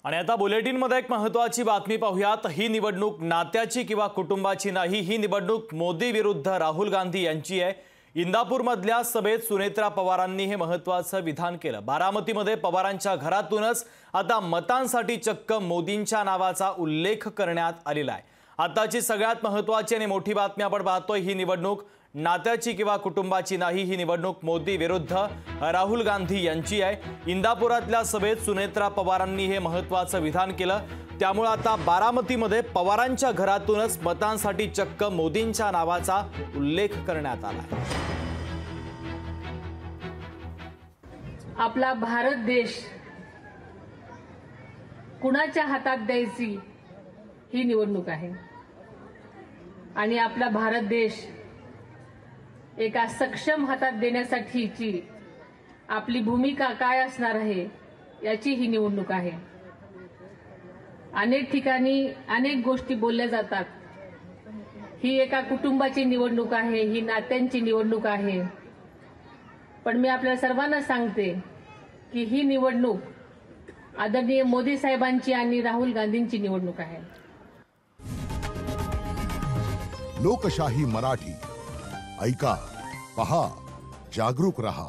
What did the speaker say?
आणि आता बुलेटिनमध्ये एक महत्त्वाची बातमी पाहूयात। ही निवडणूक नात्याची किंवा कुटुंबाची नाही, ही निवडणूक मोदी विरुद्ध राहुल गांधी यांची आहे। इंदापूरमधल्या सभेत सुनेत्रा पवारांनी हे महत्त्वाचं विधान केलं। बारामतीमध्ये पवारांच्या घरातूनच आता मतांसाठी चक्क मोदींच्या नावाचा उल्लेख करण्यात आलेला आहे। आताची सगळ्यात महत्त्वाची आणि मोठी बातमी आपण पाहतोय। ही निवडणूक नात्याची किंवा कुटुंबाची नाही, ही निवडणूक मोदी विरुद्ध राहुल गांधी यांची आहे। इंदापुरातल्या सभेत सुनेत्रा पवारांनी हे महत्त्वाचं विधान केलं। त्यामुळे आता बारामतीमध्ये पवारांच्या घरातूनच मतांसाठी चक्क मोदींच्या नावाचा उल्लेख करण्यात आला आहे। आपला भारत देश कुणाच्या हातात द्यायची ही निवडणूक आहे आणि आपला भारत देश एका सक्षम हातात देण्यासाठीची आपली भूमिका काय असणार आहे याची ही निवडणूक आहे। अनेक ठिकाणी अनेक गोष्टी बोलल्या जातात। ही एका कुटुंबाची निवडणूक आहे, ही नात्यांची निवडणूक आहे, पण मी आपल्या सर्वांना सांगते की ही निवडणूक आदरणीय मोदी साहेबांची आणि राहुल गांधींची निवडणूक आहे। लोकशाही मराठी ऐका, पहा, जागरूक रहा।